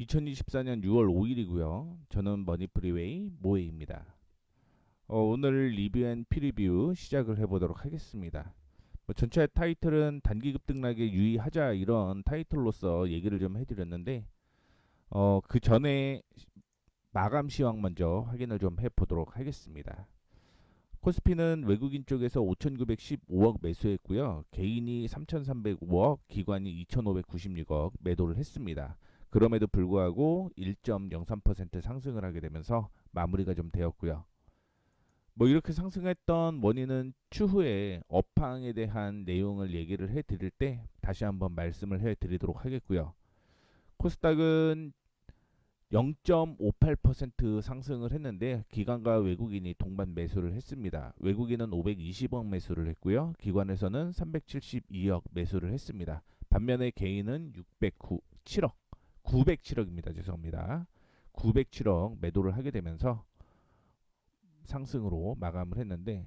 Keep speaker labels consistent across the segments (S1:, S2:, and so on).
S1: 2024년 6월 5일이고요. 저는 머니프리웨이 모에입니다. 오늘 리뷰 앤 피리뷰 시작을 해보도록 하겠습니다. 전체 타이틀은 단기 급등락에 유의하자 이런 타이틀로서 얘기를 좀 해드렸는데 그 전에 마감 시황 먼저 확인을 좀 해보도록 하겠습니다. 코스피는 외국인 쪽에서 5,915억 매수했고요. 개인이 3,305억, 기관이 2,596억 매도를 했습니다. 그럼에도 불구하고 1.03% 상승을 하게 되면서 마무리가 좀 되었고요. 이렇게 상승했던 원인은 추후에 업황에 대한 내용을 얘기를 해드릴 때 다시 한번 말씀을 해드리도록 하겠고요. 코스닥은 0.58% 상승을 했는데 기관과 외국인이 동반 매수를 했습니다. 외국인은 520억 매수를 했고요. 기관에서는 372억 매수를 했습니다. 반면에 개인은 607억, 907억입니다. 죄송합니다. 907억 매도를 하게 되면서 상승으로 마감을 했는데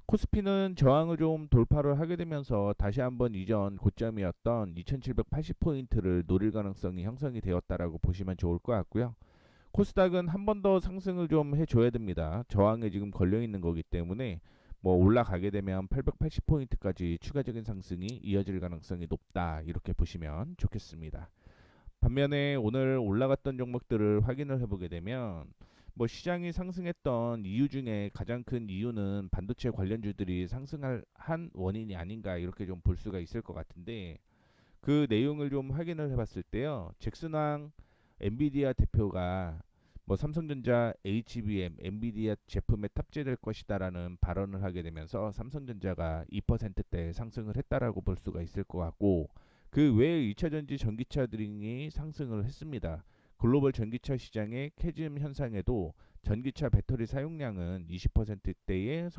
S1: 코스피는 저항을 좀 돌파를 하게 되면서 다시 한번 이전 고점이었던 2780포인트를 노릴 가능성이 형성이 되었다라고 보시면 좋을 것 같고요. 코스닥은 한 번 더 상승을 좀 해줘야 됩니다. 저항에 지금 걸려 있는 거기 때문에 올라가게 되면 880포인트까지 추가적인 상승이 이어질 가능성이 높다 이렇게 보시면 좋겠습니다. 반면에 오늘 올라갔던 종목들을 확인을 해보게 되면 시장이 상승했던 이유 중에 가장 큰 이유는 반도체 관련주들이 상승할 한 원인이 아닌가 이렇게 좀 볼 수가 있을 것 같은데 그 내용을 좀 확인을 해봤을 때요. 잭슨왕 엔비디아 대표가 삼성전자 HBM 엔비디아 제품에 탑재될 것이다라는 발언을 하게 되면서 삼성전자가 2%대 상승을 했다라고 볼 수가 있을 것 같고 그 외에 2차전지 전기차 등이 상승을 했습니다. 글로벌 전기차 시장의 캐즘 현상에도 전기차 배터리 사용량은 20%대의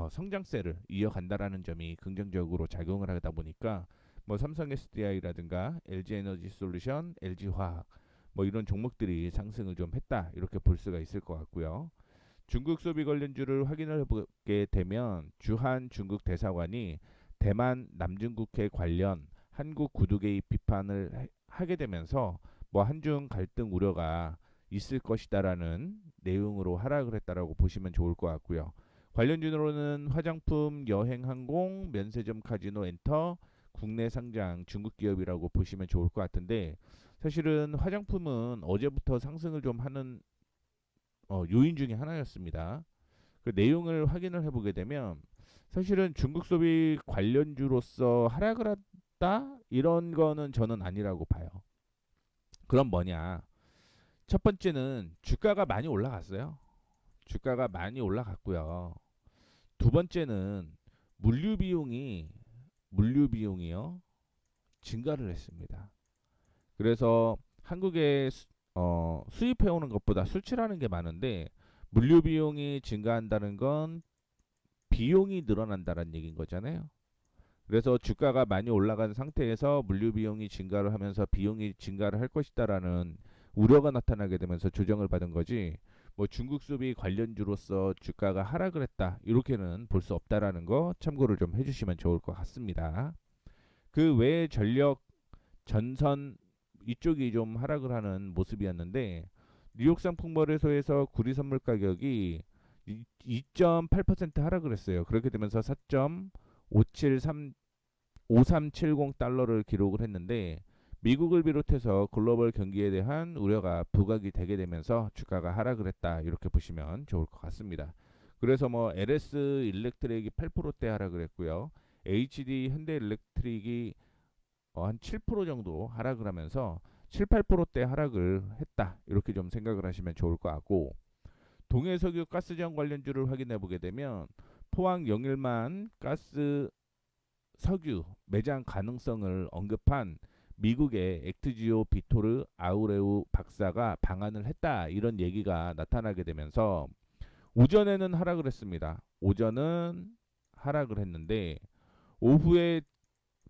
S1: 성장세를 이어간다라는 점이 긍정적으로 작용을 하다 보니까 삼성 SDI라든가 LG 에너지 솔루션, LG 화학 이런 종목들이 상승을 좀 했다 이렇게 볼 수가 있을 것 같고요. 중국 소비 관련주를 확인을 해보게 되면 주한 중국 대사관이 대만 남중국해 관련 한국 구두 개입 비판을 하게 되면서 한중 갈등 우려가 있을 것이다라는 내용으로 하락을 했다라고 보시면 좋을 것 같고요. 관련주로는 화장품, 여행, 항공, 면세점, 카지노, 엔터, 국내 상장 중국 기업이라고 보시면 좋을 것 같은데 사실은 화장품은 어제부터 상승을 좀 하는 요인 중에 하나였습니다. 그 내용을 확인을 해보게 되면 사실은 중국 소비 관련주로서 하락을 했다 이런 거는 저는 아니라고 봐요. 그럼 뭐냐? 첫 번째는 주가가 많이 올라갔어요. 주가가 많이 올라갔고요. 두 번째는 물류 비용이요 증가를 했습니다. 그래서 한국에 수입해 오는 것보다 수출하는 게 많은데 물류 비용이 증가한다는 건 비용이 늘어난다는 얘기인 거잖아요. 그래서 주가가 많이 올라간 상태에서 물류 비용이 증가를 하면서 비용이 증가를 할 것이다라는 우려가 나타나게 되면서 조정을 받은 거지. 중국 소비 관련주로서 주가가 하락을 했다 이렇게는 볼 수 없다라는 거 참고를 좀 해주시면 좋을 것 같습니다. 그 외에 전력, 전선 이쪽이 좀 하락을 하는 모습이었는데 뉴욕 상품거래소에서 구리 선물 가격이 2.8% 하락을 했어요. 그렇게 되면서 4.573 달러를 기록을 했는데 미국을 비롯해서 글로벌 경기에 대한 우려가 부각이 되게 되면서 주가가 하락을 했다 이렇게 보시면 좋을 것 같습니다. 그래서 LS 일렉트릭이 8%대 하락을 했고요. HD 현대일렉트릭이 한 7% 정도 하락을 하면서 7, 8%대 하락을 했다 이렇게 좀 생각을 하시면 좋을 것 같고 동해석유 가스전 관련주를 확인해 보게 되면 포항 영일만 가스 석유 매장 가능성을 언급한 미국의 액트지오 비토르 아우레우 박사가 방한을 했다 이런 얘기가 나타나게 되면서 오전에는 하락을 했습니다. 오전은 하락을 했는데 오후에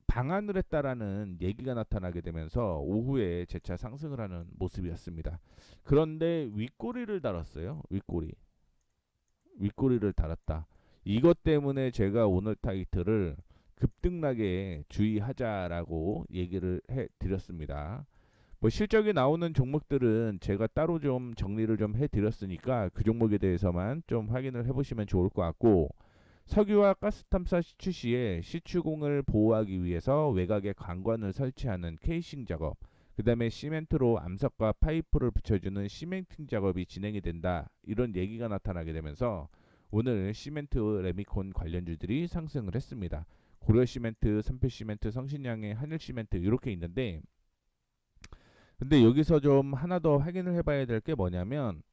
S1: 방한을 했다라는 얘기가 나타나게 되면서 오후에 재차 상승을 하는 모습이었습니다. 그런데 윗꼬리를 달았어요. 윗꼬리를 달았다. 이것 때문에 제가 오늘 타이틀을 급등락에 주의하자라고 얘기를 해 드렸습니다. 뭐 실적이 나오는 종목들은 제가 따로 좀 정리를 좀 해드렸으니까 그 종목에 대해서만 좀 확인을 해보시면 좋을 것 같고, 석유와 가스 탐사 시추 시에 시추공을 보호하기 위해서 외곽에 관관을 설치하는 케이싱 작업, 그 다음에 시멘트로 암석과 파이프를 붙여주는 시멘팅 작업이 진행이 된다, 이런 얘기가 나타나게 되면서 오늘 시멘트 레미콘 관련주들이 상승을 했습니다. 고려시멘트, 삼표시멘트, 성신양의 한일시멘트 이렇게 있는데, 근데 여기서 좀 하나 더 확인을 해봐야 될 게 뭐냐면,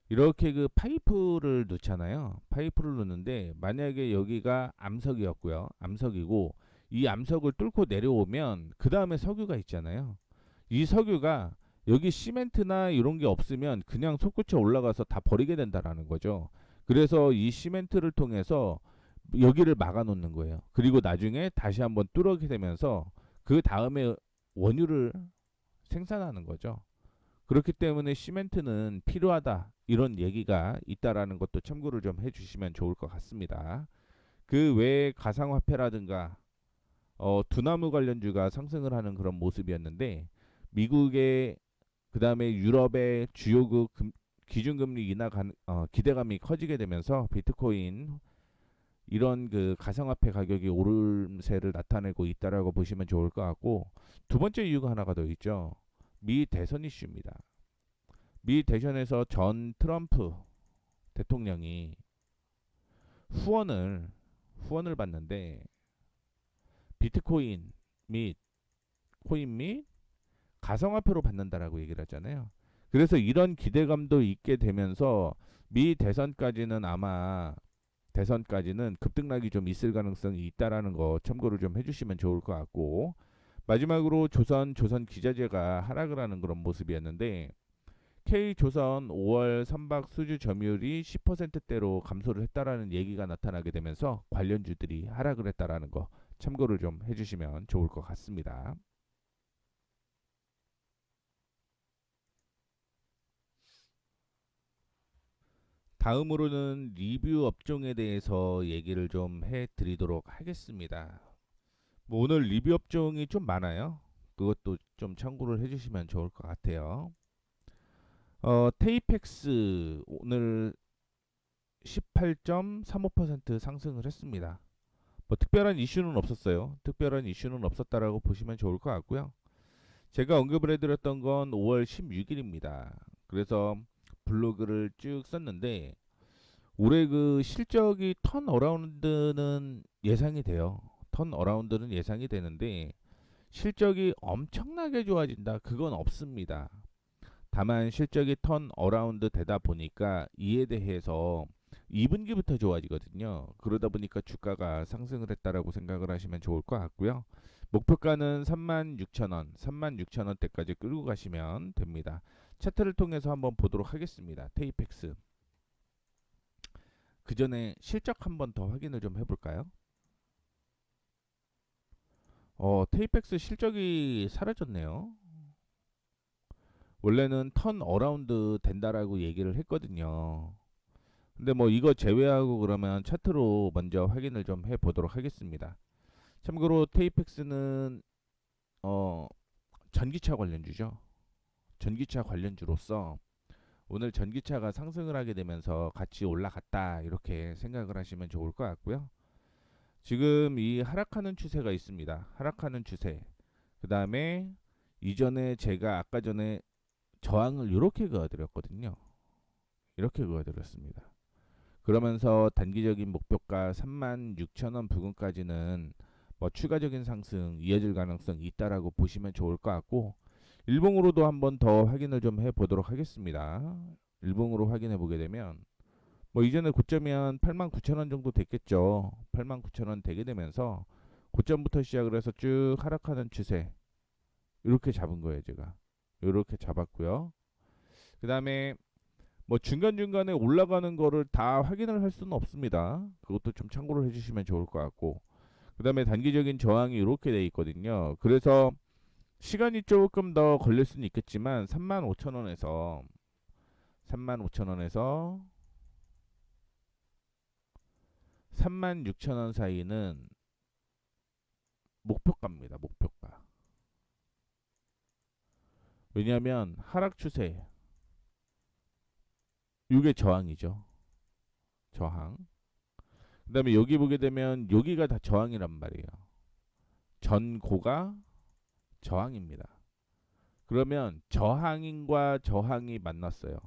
S1: 이렇게 그 파이프를 넣잖아요. 파이프를 넣는데 만약에 여기가 암석이었고요. 암석이고 이 암석을 뚫고 내려오면 그 다음에 석유가 있잖아요. 이 석유가 여기 시멘트나 이런 게 없으면 그냥 솟구쳐 올라가서 다 버리게 된다라는 거죠. 그래서 이 시멘트를 통해서 여기를 막아 놓는 거예요. 그리고 나중에 다시 한번 뚫게 되면서 그 다음에 원유를 생산하는 거죠. 그렇기 때문에 시멘트는 필요하다, 이런 얘기가 있다라는 것도 참고를 좀 해주시면 좋을 것 같습니다. 그 외에 가상화폐라든가 두나무 관련주가 상승을 하는 그런 모습이었는데, 미국의 그 다음에 유럽의 주요 기준금리 인하 기대감이 커지게 되면서 비트코인 이런 그 가상화폐 가격이 오름세를 나타내고 있다라고 보시면 좋을 것 같고, 두 번째 이유가 하나가 더 있죠. 미 대선 이슈입니다. 미 대선에서 전 트럼프 대통령이 후원을 후원을 받는데, 비트코인 및 코인 및 가상화폐로 받는다라고 얘기를 하잖아요. 그래서 이런 기대감도 있게 되면서 미 대선까지는 아마 대선까지는 급등락이 좀 있을 가능성이 있다라는 거 참고를 좀 해주시면 좋을 것 같고, 마지막으로 조선 기자재가 하락을 하는 그런 모습이었는데, K조선 5월 선박 수주 점유율이 10%대로 감소를 했다라는 얘기가 나타나게 되면서 관련주들이 하락을 했다라는 거 참고를 좀 해주시면 좋을 것 같습니다. 다음으로는 리뷰 업종에 대해서 얘기를 좀 해드리도록 하겠습니다. 뭐 오늘 리뷰 업종이 좀 많아요. 그것도 좀 참고를 해주시면 좋을 것 같아요. 테이펙스 오늘 18.35% 상승을 했습니다. 뭐 특별한 이슈는 없었어요. 특별한 이슈는 없었다라고 보시면 좋을 것 같고요. 제가 언급을 해드렸던 건 5월 16일입니다. 그래서 블로그를 쭉 썼는데, 올해 그 실적이 턴 어라운드는 예상이 돼요. 턴 어라운드는 예상이 되는데 실적이 엄청나게 좋아진다, 그건 없습니다. 다만 실적이 턴 어라운드 되다 보니까 이에 대해서 2분기부터 좋아지거든요. 그러다 보니까 주가가 상승을 했다라고 생각을 하시면 좋을 것 같고요. 목표가는 36,000원, 36,000원대까지 끌고 가시면 됩니다. 차트를 통해서 한번 보도록 하겠습니다. 테이펙스. 그 전에 실적 한번 더 확인을 좀 해볼까요? 테이펙스 실적이 사라졌네요. 원래는 턴 어라운드 된다라고 얘기를 했거든요. 근데 뭐 이거 제외하고 그러면 차트로 먼저 확인을 좀 해보도록 하겠습니다. 참고로 테이펙스는 어, 전기차 관련주죠. 전기차 관련주로서 오늘 전기차가 상승을 하게 되면서 같이 올라갔다, 이렇게 생각을 하시면 좋을 것 같고요. 지금 이 하락하는 추세가 있습니다. 하락하는 추세. 그 다음에 이전에 제가 아까 전에 저항을 이렇게 그어드렸거든요. 이렇게 그어드렸습니다. 그러면서 단기적인 목표가 36,000원 부근까지는 뭐 추가적인 상승 이어질 가능성이 있다라고 보시면 좋을 것 같고, 일봉으로도 한번 더 확인을 좀 해보도록 하겠습니다. 일봉으로 확인해 보게 되면 뭐 이전에 고점이 한 89,000원 정도 됐겠죠. 89,000원 되게 되면서 고점부터 시작을 해서 쭉 하락하는 추세 이렇게 잡은 거예요, 제가. 이렇게 잡았고요. 그 다음에 뭐 중간중간에 올라가는 거를 다 확인을 할 수는 없습니다. 그것도 좀 참고를 해주시면 좋을 것 같고, 그 다음에 단기적인 저항이 이렇게 돼 있거든요. 그래서 시간이 조금 더 걸릴 수는 있겠지만 35,000원에서 35,000원에서 36,000원 사이는 목표가입니다. 목표가. 왜냐하면 하락 추세, 이게 저항이죠. 저항. 그다음에 여기 보게 되면 여기가 다 저항이란 말이에요. 전고가 저항입니다. 그러면 저항인과 저항이 만났어요.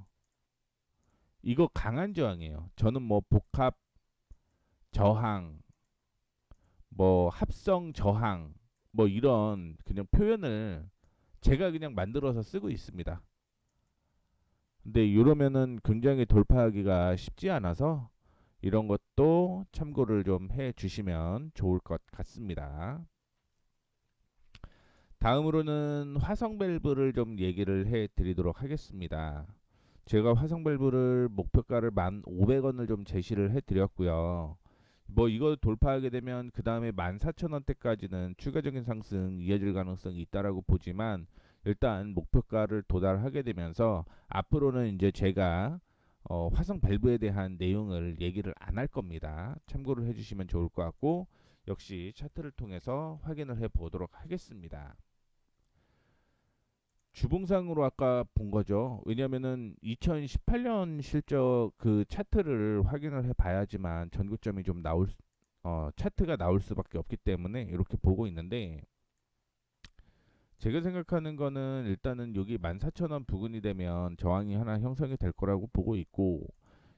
S1: 이거 강한 저항이에요. 저는 뭐 복합 저항, 뭐 합성 저항, 뭐 이런 그냥 표현을 제가 그냥 만들어서 쓰고 있습니다. 근데 이러면은 굉장히 돌파하기가 쉽지 않아서 이런 것도 참고를 좀 해 주시면 좋을 것 같습니다. 다음으로는 화성 밸브를 좀 얘기를 해 드리도록 하겠습니다. 제가 화성 밸브를 목표가를 1,500원을 좀 제시를 해 드렸고요. 뭐 이거 돌파하게 되면 그 다음에 14,000원대까지는 추가적인 상승 이어질 가능성이 있다라고 보지만 일단 목표가를 도달하게 되면서 앞으로는 이제 제가 화성 밸브에 대한 내용을 얘기를 안 할 겁니다. 참고를 해주시면 좋을 것 같고 역시 차트를 통해서 확인을 해 보도록 하겠습니다. 주봉상으로 아까 본 거죠. 왜냐면은 2018년 실적 그 차트를 확인을 해 봐야지만 전고점이 좀 차트가 나올 수밖에 없기 때문에 이렇게 보고 있는데 제가 생각하는 거는 일단은 여기 14,000원 부근이 되면 저항이 하나 형성이 될 거라고 보고 있고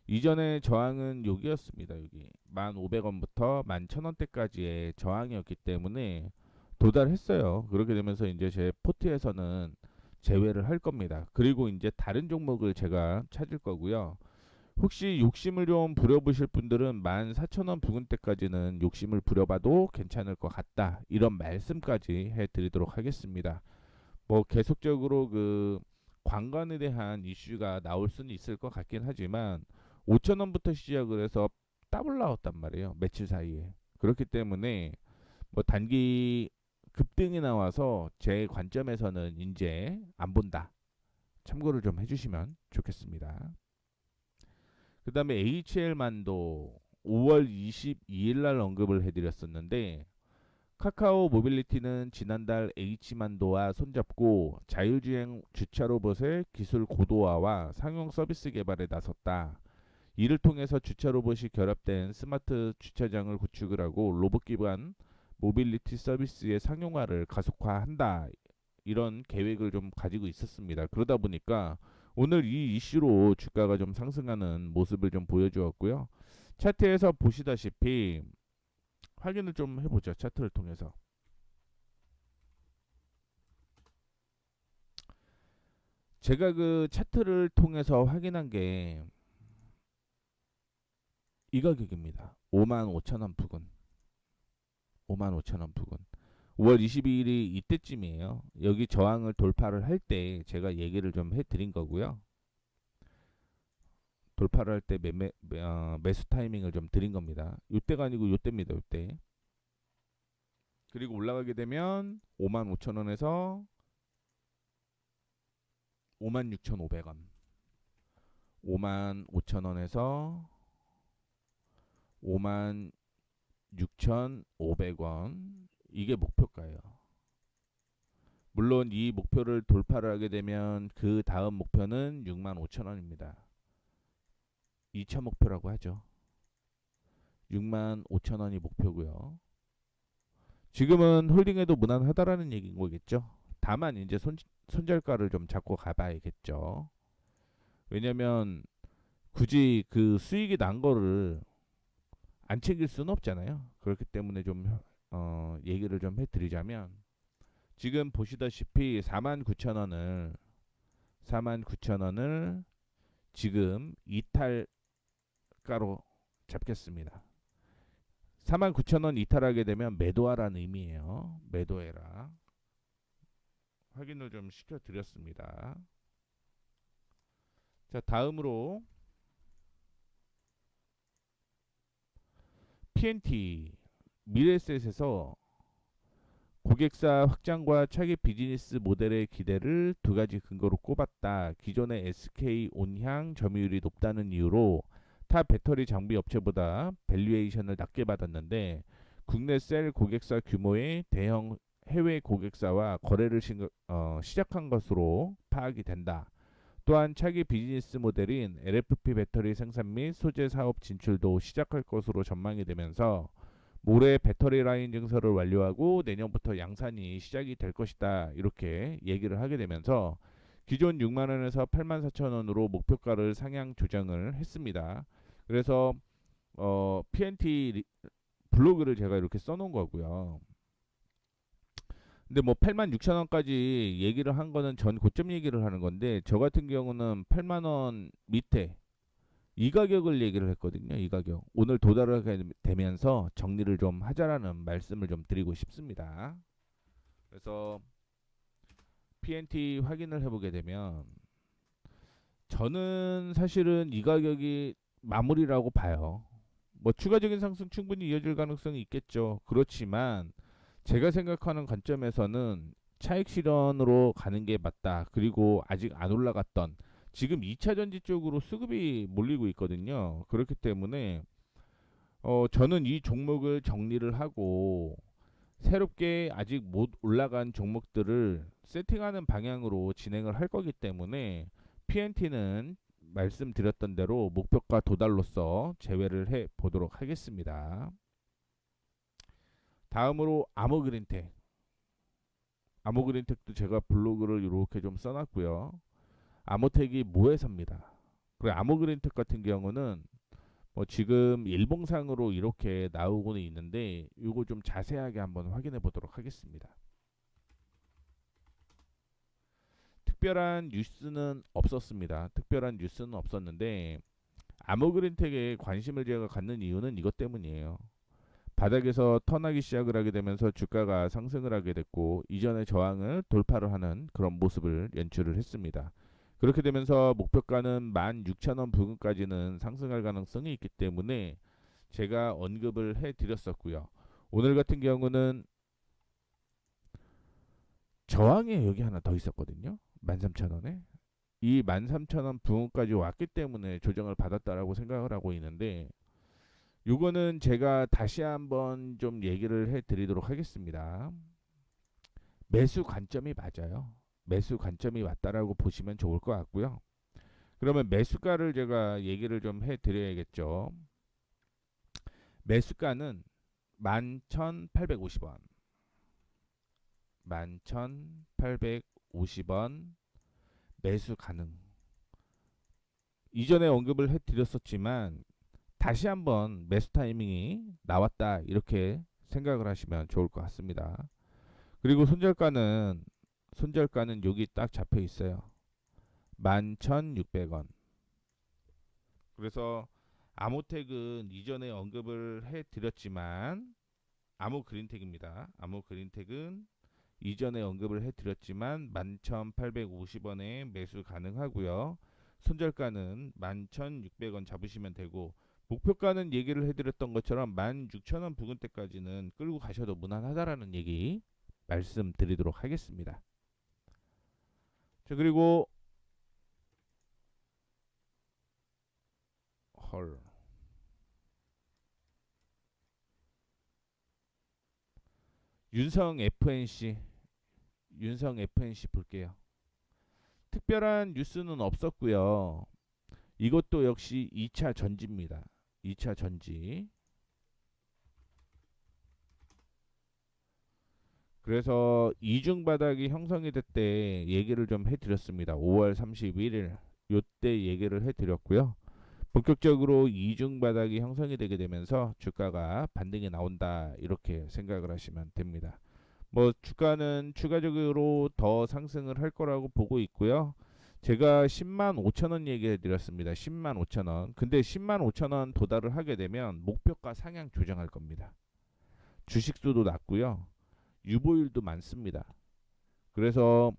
S1: 이전에 저항은 여기였습니다. 여기 1,500원부터 11,000원대까지의 저항이었기 때문에 도달했어요. 그렇게 되면서 이제 제 포트에서는 제외를 할 겁니다. 그리고 이제 다른 종목을 제가 찾을 거고요. 혹시 욕심을 좀 부려보실 분들은 14,000원 부근대까지는 욕심을 부려봐도 괜찮을 것 같다. 이런 말씀까지 해드리도록 하겠습니다. 뭐 계속적으로 그 관광에 대한 이슈가 나올 수는 있을 것 같긴 하지만 5,000원부터 시작을 해서 더블 나왔단 말이에요. 며칠 사이에. 그렇기 때문에 뭐 단기 급등이 나와서 제 관점에서는 이제 안 본다. 참고를 좀 해주시면 좋겠습니다. 그 다음에 HL만도 5월 22일 날 언급을 해드렸었는데 카카오 모빌리티는 지난달 H만도와 손잡고 자율주행 주차 로봇의 기술 고도화와 상용 서비스 개발에 나섰다. 이를 통해서 주차 로봇이 결합된 스마트 주차장을 구축을 하고 로봇 기반 모빌리티 서비스의 상용화를 가속화한다. 이런 계획을 좀 가지고 있었습니다. 그러다 보니까 오늘 이 이슈로 주가가 좀 상승하는 모습을 좀 보여주었고요. 차트에서 보시다시피 확인을 좀 해보죠. 차트를 통해서. 제가 그 차트를 통해서 확인한 게 이 가격입니다. 55,000원 부근. 55,000원 부근. 5월 22일이 이때쯤이에요. 여기 저항을 돌파를 할 때 제가 얘기를 좀 해드린 거고요. 돌파를 할 때 매수 타이밍을 좀 드린 겁니다. 이때가 아니고 이때입니다. 이때. 그리고 올라가게 되면 55,000원에서 56,500원. 55,000원에서 56,500원. 이게 목표가예요. 물론 이 목표를 돌파를 하게 되면 그 다음 목표는 65,000원입니다. 2차 목표라고 하죠. 65,000원이 목표고요. 지금은 홀딩해도 무난하다라는 얘기인 거겠죠. 다만 이제 손절가를 좀 잡고 가봐야겠죠. 왜냐면 굳이 그 수익이 난 거를 안 챙길 수는 없잖아요. 그렇기 때문에 좀 얘기를 좀 해드리자면 지금 보시다시피 49,000원을 지금 이탈가로 잡겠습니다. 49,000원 이탈하게 되면 매도하라는 의미예요. 매도해라. 확인을 좀 시켜드렸습니다. 자, 다음으로 PNT 미래에셋에서 고객사 확장과 차기 비즈니스 모델의 기대를 두 가지 근거로 꼽았다. 기존의 SK 온향 점유율이 높다는 이유로 타 배터리 장비 업체보다 밸류에이션을 낮게 받았는데 국내 셀 고객사 규모의 대형 해외 고객사와 거래를 시작한 것으로 파악이 된다. 또한 차기 비즈니스 모델인 LFP 배터리 생산 및 소재 사업 진출도 시작할 것으로 전망이 되면서 올해 배터리 라인 증설을 완료하고 내년부터 양산이 시작이 될 것이다. 이렇게 얘기를 하게 되면서 기존 6만 원에서 8만 4천 원으로 목표가를 상향 조정을 했습니다. 그래서 PNT 블로그를 제가 이렇게 써놓은 거고요. 근데 뭐 8만 6천 원까지 얘기를 한 거는 전 고점 얘기를 하는 건데 저 같은 경우는 8만 원 밑에 이 가격을 얘기를 했거든요. 이 가격. 오늘 도달하게 되면서 정리를 좀 하자라는 말씀을 좀 드리고 싶습니다. 그래서 PNT 확인을 해보게 되면 저는 사실은 이 가격이 마무리라고 봐요. 뭐 추가적인 상승 충분히 이어질 가능성이 있겠죠. 그렇지만 제가 생각하는 관점에서는 차익 실현으로 가는 게 맞다. 그리고 아직 안 올라갔던 지금 2차 전지 쪽으로 수급이 몰리고 있거든요. 그렇기 때문에 저는 이 종목을 정리를 하고 새롭게 아직 못 올라간 종목들을 세팅하는 방향으로 진행을 할 거기 때문에 PNT는 말씀드렸던 대로 목표가 도달로서 제외를 해 보도록 하겠습니다. 다음으로 아모그린텍. 아모그린텍도 제가 블로그를 이렇게 좀 써놨고요. 아모텍이 모회사입니다. 그리고 아모그린텍 같은 경우는 뭐 지금 일봉상으로 이렇게 나오고는 있는데 이거 좀 자세하게 한번 확인해 보도록 하겠습니다. 특별한 뉴스는 없었습니다. 특별한 뉴스는 없었는데 아모그린텍에 관심을 제가 갖는 이유는 이것 때문이에요. 바닥에서 턴하기 시작을 하게 되면서 주가가 상승을 하게 됐고 이전의 저항을 돌파를 하는 그런 모습을 연출을 했습니다. 그렇게 되면서 목표가는 16,000원 부근까지는 상승할 가능성이 있기 때문에 제가 언급을 해드렸었고요. 오늘 같은 경우는 저항에 여기 하나 더 있었거든요. 13,000원에. 이 13,000원 부근까지 왔기 때문에 조정을 받았다라고 생각을 하고 있는데 요거는 제가 다시 한번 좀 얘기를 해드리도록 하겠습니다. 매수 관점이 맞아요. 매수 관점이 맞다라고 보시면 좋을 것 같고요. 그러면 매수가를 제가 얘기를 좀 해드려야겠죠. 매수가는 11,850원. 11,850원 매수 가능. 이전에 언급을 해드렸었지만 다시 한번 매수 타이밍이 나왔다 이렇게 생각을 하시면 좋을 것 같습니다. 그리고 손절가는 여기 딱 잡혀 있어요. 11,600원. 그래서 아모텍은 이전에 언급을 해드렸지만 아모그린텍입니다. 아모그린텍은 이전에 언급을 해드렸지만 11,850원에 매수 가능하고요. 손절가는 11,600원 잡으시면 되고 목표가는 얘기를 해드렸던 것처럼 16,000원 부근대까지는 끌고 가셔도 무난하다라는 얘기 말씀드리도록 하겠습니다. 자, 그리고 헐 윤성 FNC 볼게요. 특별한 뉴스는 없었고요. 이것도 역시 2차 전지입니다. 2차 전지. 그래서 이중 바닥이 형성이 됐대 얘기를 좀 해드렸습니다. 5월 31일 요때 얘기를 해드렸고요. 본격적으로 이중 바닥이 형성이 되게 되면서 주가가 반등이 나온다 이렇게 생각을 하시면 됩니다. 뭐 주가는 추가적으로 더 상승을 할 거라고 보고 있고요. 제가 10만 5천 원 얘기해 드렸습니다. 10만 5천 원. 근데 10만 5천 원 도달을 하게 되면 목표가 상향 조정할 겁니다. 주식수도 낮고요. 유보율도 많습니다. 그래서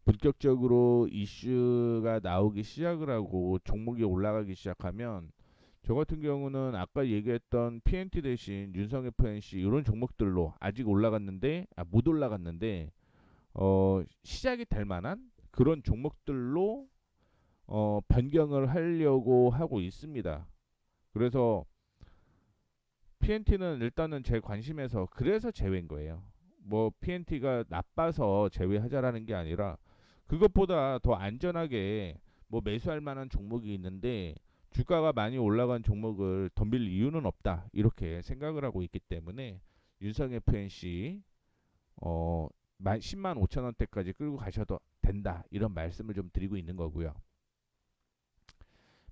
S1: 본격적으로 이슈가 나오기 시작을 하고 종목이 올라가기 시작하면 저 같은 경우는 아까 얘기했던 PNT 대신 윤성 FNC 이런 종목들로 아직 올라갔는데 못 올라갔는데 시작이 될 만한 그런 종목들로 변경을 하려고 하고 있습니다. 그래서 PNT는 일단은 제 관심에서 그래서 제외인 거예요. 뭐 PNT가 나빠서 제외하자라는 게 아니라 그것보다 더 안전하게 뭐 매수할 만한 종목이 있는데 주가가 많이 올라간 종목을 덤빌 이유는 없다 이렇게 생각을 하고 있기 때문에 윤성 FNC 어 10만 5천 원대까지 끌고 가셔도 된다 이런 말씀을 좀 드리고 있는 거고요.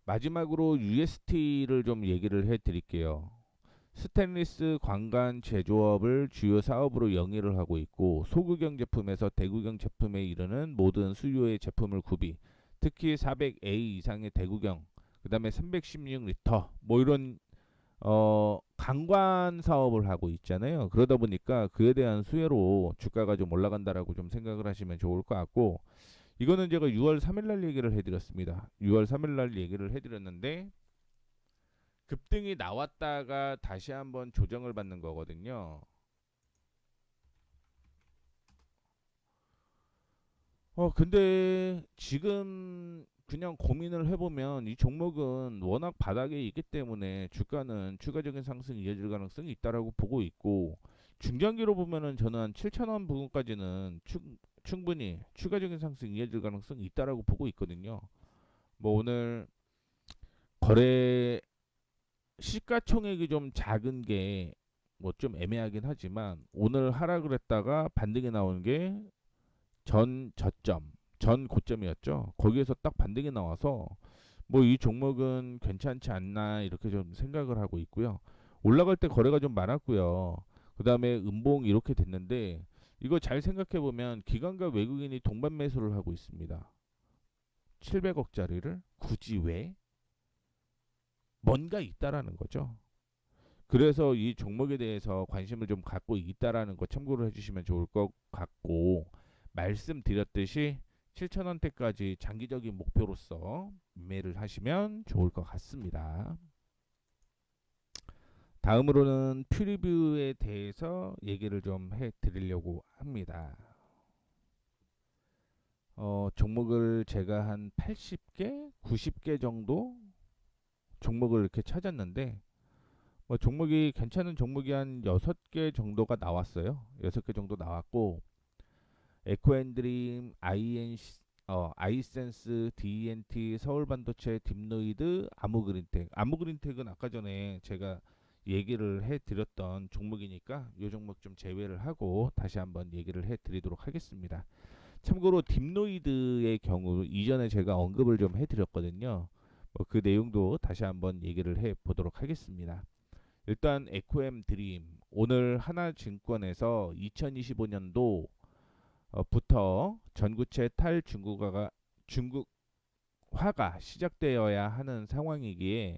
S1: 마지막으로 UST를 좀 얘기를 해드릴게요. 스테인리스 관관 제조업을 주요 사업으로 영위를 하고 있고 소구경 제품에서 대구경 제품에 이르는 모든 수요의 제품을 구비, 특히 400A 이상의 대구경, 그다음에 316리터 뭐 이런 관관 사업을 하고 있잖아요. 그러다 보니까 그에 대한 수혜로 주가가 좀 올라간다라고 좀 생각을 하시면 좋을 것 같고 이거는 제가 6월 3일 날 얘기를 해드렸습니다. 6월 3일 날 얘기를 해드렸는데 급등이 나왔다가 다시 한번 조정을 받는 거거든요. 근데 지금 그냥 고민을 해보면 이 종목은 워낙 바닥에 있기 때문에 주가는 추가적인 상승이 이어질 가능성이 있다라고 보고 있고 중장기로 보면은 저는 한 7,000원 부근까지는 충분히 추가적인 상승이 이어질 가능성이 있다라고 보고 있거든요. 뭐 오늘 거래 시가총액이 좀 작은 게 뭐 좀 애매하긴 하지만 오늘 하락을 했다가 반등이 나오는 게 전 저점, 전 고점이었죠. 거기에서 딱 반등이 나와서 뭐 이 종목은 괜찮지 않나 이렇게 좀 생각을 하고 있고요. 올라갈 때 거래가 좀 많았고요. 그 다음에 음봉 이렇게 됐는데 이거 잘 생각해 보면 기관과 외국인이 동반 매수를 하고 있습니다. 700억짜리를 굳이 왜? 뭔가 있다라는 거죠. 그래서 이 종목에 대해서 관심을 좀 갖고 있다라는 거 참고를 해주시면 좋을 것 같고 말씀드렸듯이 7,000원대까지 장기적인 목표로서 매매를 하시면 좋을 것 같습니다. 다음으로는 퓨리뷰에 대해서 얘기를 좀 해드리려고 합니다. 종목을 제가 한 80개, 90개 정도 종목을 이렇게 찾았는데 뭐 종목이 괜찮은 종목이 한 6개 정도가 나왔어요. 6개 정도 나왔고 에코앤드림, 아이센스, DNT, 서울반도체, 딥노이드, 아무그린텍. 아무그린텍은 아까 전에 제가 얘기를 해드렸던 종목이니까 이 종목 좀 제외를 하고 다시 한번 얘기를 해드리도록 하겠습니다. 참고로 딥노이드의 경우 이전에 제가 언급을 좀 해드렸거든요. 그 내용도 다시 한번 얘기를 해보도록 하겠습니다. 일단 에코엠 드림 오늘 하나증권에서 2025년도 부터 전구체 중국화가 시작되어야 하는 상황이기에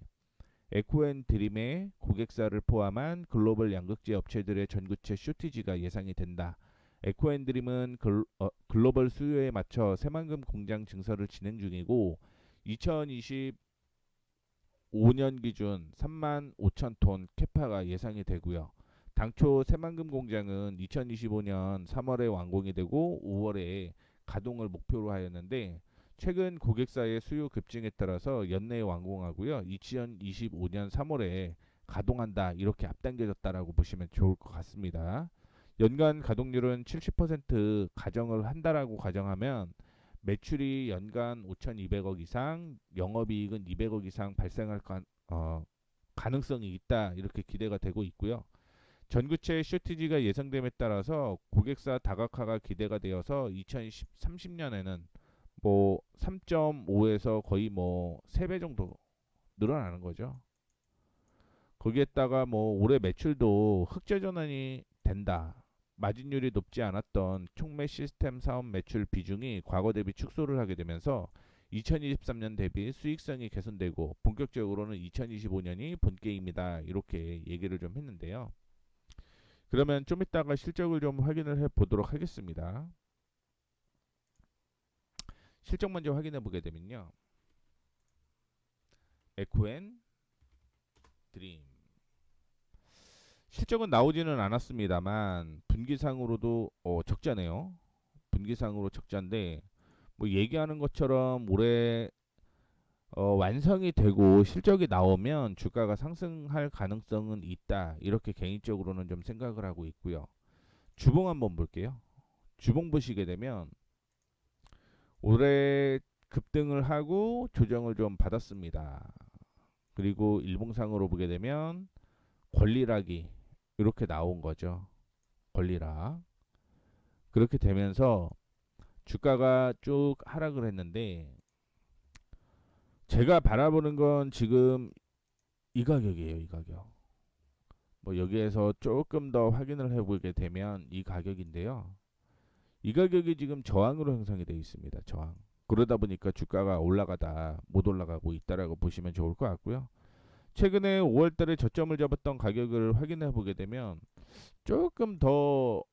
S1: 에코앤 드림의 고객사를 포함한 글로벌 양극재 업체들의 전구체 쇼티지가 예상이 된다. 에코앤 드림은 글로벌 수요에 맞춰 새만금 공장 증설을 진행 중이고 2025년 기준 3만 5천 톤 캐파가 예상이 되고요. 당초 새만금 공장은 2025년 3월에 완공이 되고 5월에 가동을 목표로 하였는데 최근 고객사의 수요 급증에 따라서 연내에 완공하고요. 2025년 3월에 가동한다 이렇게 앞당겨졌다라고 보시면 좋을 것 같습니다. 연간 가동률은 70% 가정을 한다라고 가정하면 매출이 연간 5,200억 이상, 영업이익은 200억 이상 발생할 가능성이 있다 이렇게 기대가 되고 있고요. 전구체 쇼티지가 예상됨에 따라서 고객사 다각화가 기대가 되어서 2030년에는 뭐 3.5에서 거의 뭐 3배 정도 늘어나는 거죠. 거기에다가 뭐 올해 매출도 흑자 전환이 된다. 마진율이 높지 않았던 촉매 시스템 사업 매출 비중이 과거 대비 축소를 하게 되면서 2023년 대비 수익성이 개선되고 본격적으로는 2025년이 본게임이다. 이렇게 얘기를 좀 했는데요. 그러면 좀 이따가 실적을 좀 확인을 해 보도록 하겠습니다. 실적 먼저 확인해 보게 되면요. 에코앤 드림 실적은 나오지는 않았습니다만 분기상으로도 적자네요. 분기상으로 적자인데 뭐 얘기하는 것처럼 올해 완성이 되고 실적이 나오면 주가가 상승할 가능성은 있다. 이렇게 개인적으로는 좀 생각을 하고 있고요. 주봉 한번 볼게요. 주봉 보시게 되면 올해 급등을 하고 조정을 좀 받았습니다. 그리고 일봉상으로 보게 되면 권리락이 이렇게 나온 거죠. 권리락. 그렇게 되면서 주가가 쭉 하락을 했는데 제가 바라보는 건 지금 이 가격이에요. 이 가격. 뭐 여기에서 조금 더 확인을 해보게 되면 이 가격인데요. 이 가격이 지금 저항으로 형성이 되어 있습니다. 저항. 그러다 보니까 주가가 올라가다 못 올라가고 있다라고 보시면 좋을 것 같고요. 최근에 5월달에 저점을 잡았던 가격을 확인해 보게 되면 조금 더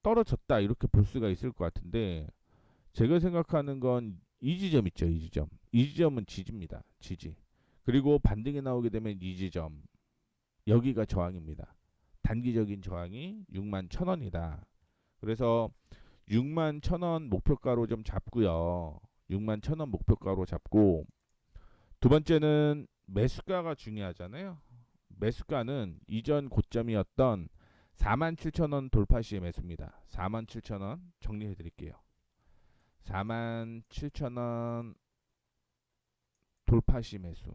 S1: 떨어졌다 이렇게 볼 수가 있을 것 같은데 제가 생각하는 건 이 지점 있죠. 이 지점. 이 지점은 지지입니다. 지지. 그리고 반등이 나오게 되면 이 지점. 여기가 저항입니다. 단기적인 저항이 6만 1,000원이다. 그래서 6만 1,000원 목표가로 좀 잡고요. 6만 1,000원 목표가로 잡고 두 번째는 매수가가 중요하잖아요. 매수가는 이전 고점이었던 47,000원 돌파 시에 매수입니다. 47,000원 정리해 드릴게요. 47,000원 돌파 시 매수.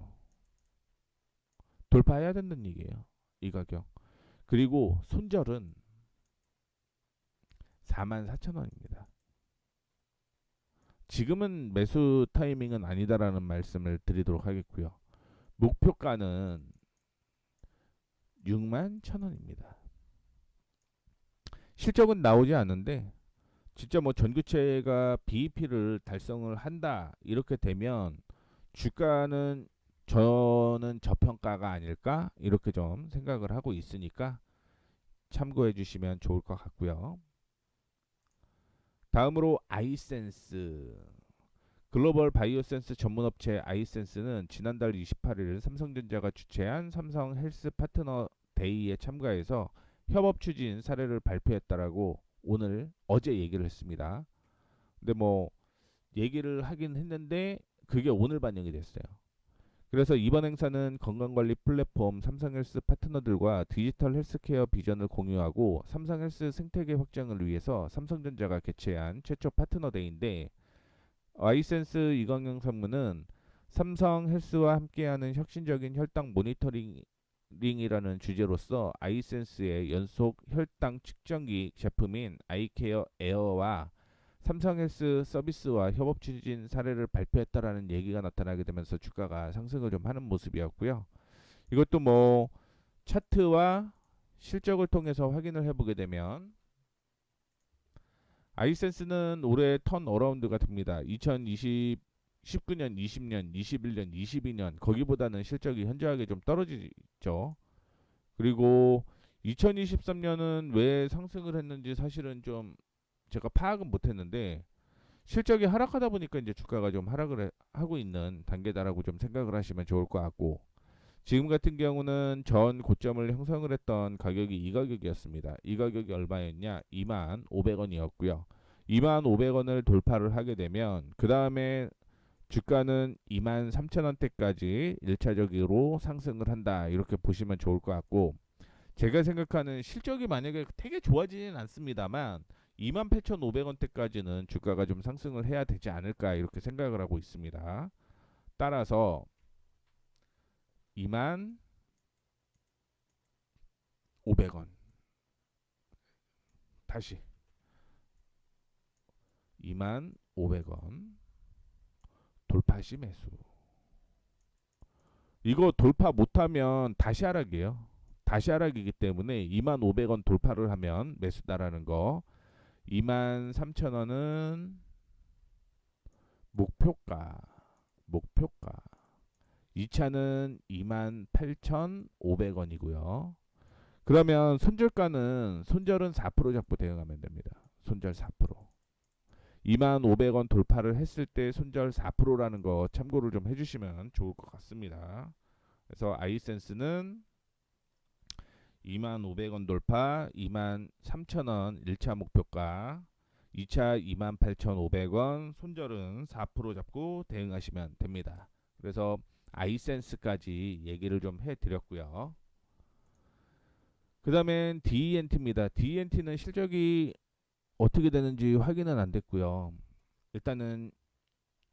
S1: 돌파해야 된다는 얘기예요. 이 가격. 그리고 손절은 44,000원입니다. 지금은 매수 타이밍은 아니다라는 말씀을 드리도록 하겠고요. 목표가는 6만 1,000원입니다. 실적은 나오지 않는데 진짜 뭐 전기차가 BEP를 달성을 한다 이렇게 되면 주가는 저는 저평가가 아닐까 이렇게 좀 생각을 하고 있으니까 참고해 주시면 좋을 것 같고요. 다음으로 아이센스 글로벌 바이오센스 전문업체 아이센스는 지난달 28일 삼성전자가 주최한 삼성 헬스 파트너 데이에 참가해서 협업 추진 사례를 발표했다라고 오늘 어제 얘기를 했습니다. 근데 뭐 얘기를 하긴 했는데 그게 오늘 반영이 됐어요. 그래서 이번 행사는 건강관리 플랫폼 삼성헬스 파트너들과 디지털 헬스케어 비전을 공유하고 삼성헬스 생태계 확장을 위해서 삼성전자가 개최한 최초 파트너 데이인데 아이센스 이광영 상무는 삼성헬스와 함께하는 혁신적인 혈당 모니터링이라는 주제로서 아이센스의 연속 혈당 측정기 제품인 아이케어 에어와 삼성헬스 서비스와 협업 추진 사례를 발표했다라는 얘기가 나타나게 되면서 주가가 상승을 좀 하는 모습이었고요. 이것도 뭐 차트와 실적을 통해서 확인을 해보게 되면 아이센스는 올해 턴 어라운드가 됩니다. 19년, 20년, 21년, 22년 거기보다는 실적이 현저하게 좀 떨어지죠. 그리고 2023년은 왜 상승을 했는지 사실은 좀 제가 파악은 못했는데 실적이 하락하다 보니까 이제 주가가 좀 하락을 하고 있는 단계다라고 좀 생각을 하시면 좋을 것 같고 지금 같은 경우는 전 고점을 형성을 했던 가격이 이 가격이었습니다. 이 가격이 얼마였냐? 2만 500원이었고요. 2만 500원을 돌파를 하게 되면 그 다음에 주가는 2만 3천원대까지 1차적으로 상승을 한다. 이렇게 보시면 좋을 것 같고 제가 생각하는 실적이 만약에 되게 좋아지진 않습니다만 28,500원대까지는 주가가 좀 상승을 해야 되지 않을까 이렇게 생각을 하고 있습니다. 따라서 2만 500원 다시 2만 500원 돌파 시 매수. 이거 돌파 못하면 다시 하락이에요. 다시 하락이기 때문에 2만 500원 돌파를 하면 매수다라는 거. 2만 3천원은 목표가. 목표가. 2차는 2만 8,500원이고요. 그러면 손절은 4% 잡고 대응하면 됩니다. 손절 4%. 2만 500원 돌파를 했을 때 손절 4%라는 거 참고를 좀 해주시면 좋을 것 같습니다. 그래서 아이센스는 2만 500원 돌파, 2만 3천원 1차 목표가, 2차 2만 8,500원, 손절은 4% 잡고 대응하시면 됩니다. 그래서 아이센스까지 얘기를 좀 해드렸고요. 그 다음엔 DENT입니다. DENT는 실적이 어떻게 되는지 확인은 안 됐고요. 일단은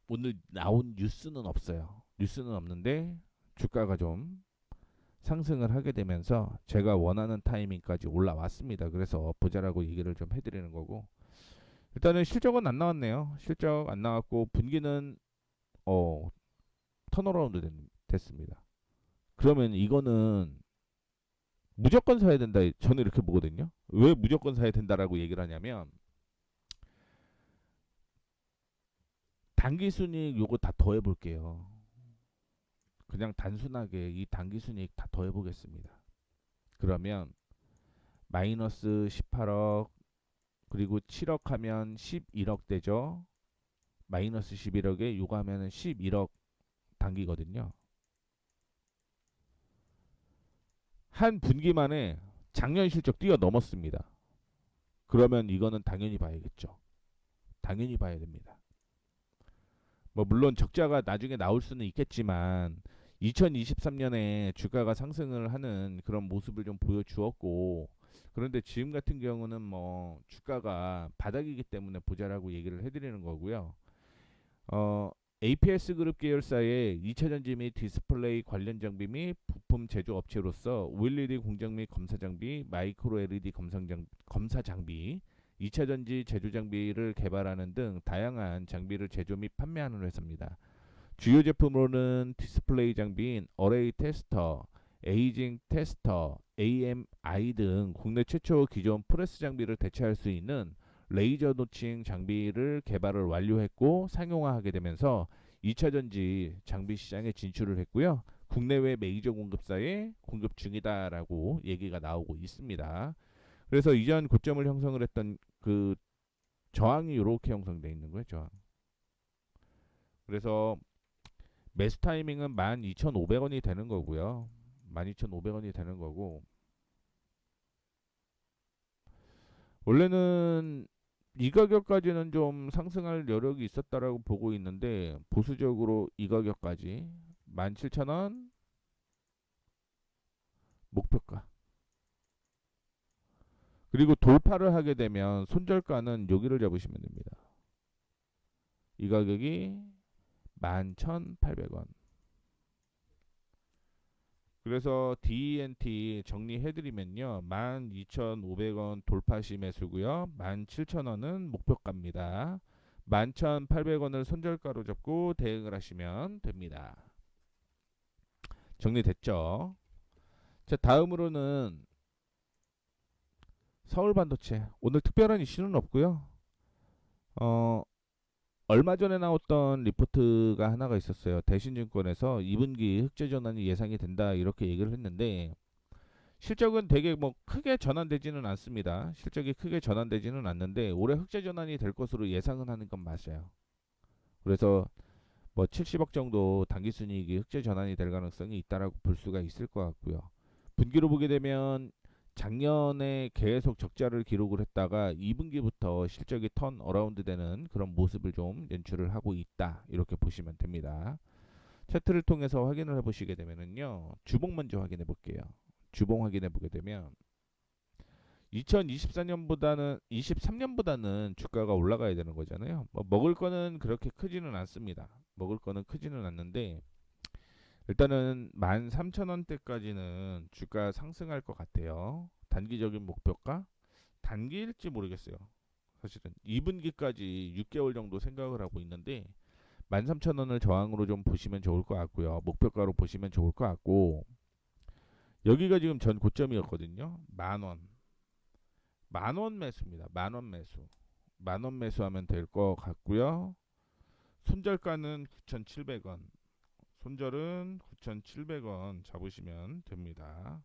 S1: 오늘 나온 뉴스는 없어요. 뉴스는 없는데 주가가 좀 상승을 하게 되면서 제가 원하는 타이밍까지 올라왔습니다. 그래서 보자라고 얘기를 좀 해드리는 거고, 일단은 실적은 안 나왔네요. 실적 안 나왔고 분기는 어 턴어라운드 됐습니다. 그러면 이거는 무조건 사야 된다. 저는 이렇게 보거든요. 왜 무조건 사야 된다라고 얘기를 하냐면, 단기 순이익 요거 다 더해 볼게요. 그냥 단순하게 이 단기 순이익 다 더해 보겠습니다. 그러면 마이너스 18억, 그리고 7억 하면 11억 되죠. 마이너스 11억에 요거 하면은 11억 단기거든요. 한 분기 만에 작년 실적 뛰어넘었습니다. 그러면 이거는 당연히 봐야겠죠. 당연히 봐야 됩니다. 뭐 물론 적자가 나중에 나올 수는 있겠지만 2023년에 주가가 상승을 하는 그런 모습을 좀 보여주었고, 그런데 지금 같은 경우는 뭐 주가가 바닥이기 때문에 보자라고 얘기를 해드리는 거고요. 어, APS 그룹 계열사의 2차전지 및 디스플레이 관련 장비 및 부품 제조 업체로서 OLED 공정 및 검사 장비, 마이크로 LED 검사 장비, 2차전지 제조 장비를 개발하는 등 다양한 장비를 제조 및 판매하는 회사입니다. 주요 제품으로는 디스플레이 장비인 어레이 테스터, 에이징 테스터, AMI 등 국내 최초 기존 프레스 장비를 대체할 수 있는 레이저 노칭 장비를 개발을 완료했고 상용화하게 되면서 2차전지 장비 시장에 진출을 했고요. 국내외 메이저 공급사에 공급 중이다라고 얘기가 나오고 있습니다. 그래서 이전 고점을 형성을 했던 그 저항이 이렇게 형성되어 있는 거예요. 저항. 그래서 매수 타이밍은 12,500원이 되는 거고요. 12,500원이 되는 거고, 원래는 이 가격까지는 좀 상승할 여력이 있었다라고 보고 있는데, 보수적으로 이 가격까지 17,000원 목표가, 그리고 돌파를 하게 되면 손절가는 여기를 잡으시면 됩니다. 이 가격이 11,800원. 그래서 DNT 정리해드리면요, 12,500원 돌파시 매수고요, 17,000원은 목표가입니다. 11,800원을 손절가로 잡고 대응을 하시면 됩니다. 정리됐죠? 자, 다음으로는 서울반도체. 오늘 특별한 이슈는 없고요. 어, 얼마 전에 나왔던 리포트가 하나가 있었어요. 대신증권에서 2분기 흑자 전환이 예상이 된다 이렇게 얘기를 했는데, 실적은 되게 뭐 크게 전환되지는 않습니다. 실적이 크게 전환되지는 않는데 올해 흑자 전환이 될 것으로 예상은 하는 건 맞아요. 그래서 뭐 70억 정도 당기 순이익이 흑자 전환이 될 가능성이 있다라고 볼 수가 있을 것 같고요. 분기로 보게 되면 작년에 계속 적자를 기록을 했다가 2분기부터 실적이 턴 어라운드 되는 그런 모습을 좀 연출을 하고 있다 이렇게 보시면 됩니다. 차트를 통해서 확인을 해보시게 되면은요, 주봉 먼저 확인해 볼게요. 주봉 확인해 보게 되면 2024년보다는 23년보다는 주가가 올라가야 되는 거잖아요. 뭐 먹을 거는 그렇게 크지는 않습니다. 먹을 거는 크지는 않는데, 일단은 13,000원대까지는 주가 상승할 것 같아요. 단기적인 목표가 단기일지 모르겠어요. 사실은 2분기까지 6개월 정도 생각을 하고 있는데 13,000원을 저항으로 좀 보시면 좋을 것 같고요. 목표가로 보시면 좋을 것 같고, 여기가 지금 전 고점이었거든요. 만원. 만원 매수입니다. 만원 매수. 만원 매수하면 될 것 같고요. 손절가는 9,700원. 손절은 9,700원 잡으시면 됩니다.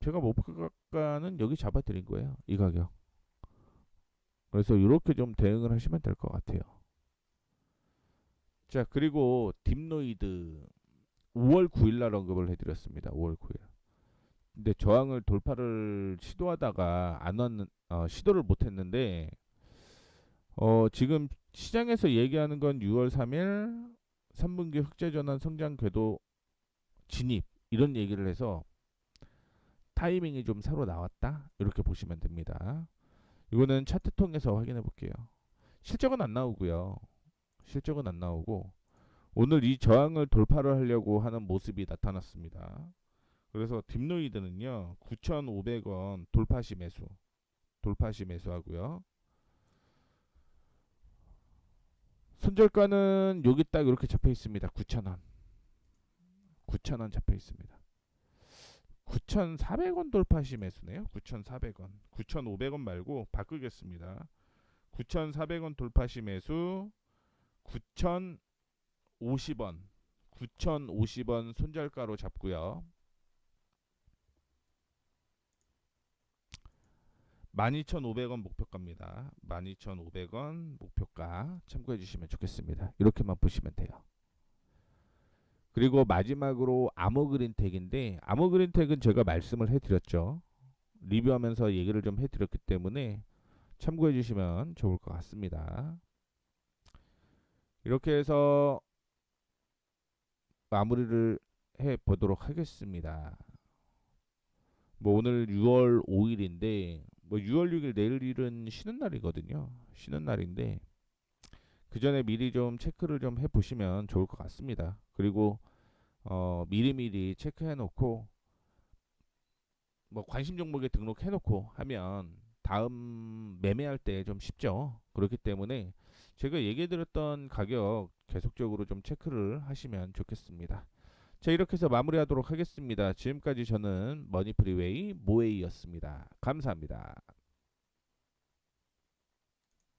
S1: 제가 목표가는 여기 잡아드린 거예요. 이 가격. 그래서 이렇게 좀 대응을 하시면 될 것 같아요. 자, 그리고 딥노이드 5월 9일 날 언급을 해드렸습니다. 5월 9일. 근데 저항을 돌파를 시도하다가 안 왔는 시도를 못했는데, 지금 시장에서 얘기하는 건 6월 3일, 3분기 흑자전환 성장 궤도 진입 이런 얘기를 해서 타이밍이 좀 새로 나왔다 이렇게 보시면 됩니다. 이거는 차트 통해서 확인해 볼게요. 실적은 안 나오고요. 실적은 안 나오고 오늘 이 저항을 돌파를 하려고 하는 모습이 나타났습니다. 그래서 딥로이드는요 9,500원 돌파시 매수하고요. 손절가는 여기 딱 이렇게 잡혀 있습니다. 9,000원. 9,000원 잡혀 있습니다. 9,400원 돌파시 매수네요. 9,400원. 9,500원 말고 바꾸겠습니다. 9,400원 돌파시 매수 9,050원. 9,050원 손절가로 잡고요. 12,500원 목표가입니다. 12,500원 목표가 참고해 주시면 좋겠습니다. 이렇게만 보시면 돼요. 그리고 마지막으로 아모그린텍인데 아모그린텍은 제가 말씀을 해드렸죠. 리뷰하면서 얘기를 좀 해드렸기 때문에 참고해 주시면 좋을 것 같습니다. 이렇게 해서 마무리를 해 보도록 하겠습니다. 뭐 오늘 6월 5일인데 뭐 6월 6일 내일은 쉬는 날이거든요. 쉬는 날인데 그 전에 미리 좀 체크를 좀 해보시면 좋을 것 같습니다. 그리고 미리미리 체크해놓고 뭐 관심 종목에 등록해놓고 하면 다음 매매할 때 좀 쉽죠. 그렇기 때문에 제가 얘기해드렸던 가격 계속적으로 좀 체크를 하시면 좋겠습니다. 자, 이렇게 해서 마무리하도록 하겠습니다. 지금까지 저는 머니프리웨이 모에이였습니다. 감사합니다.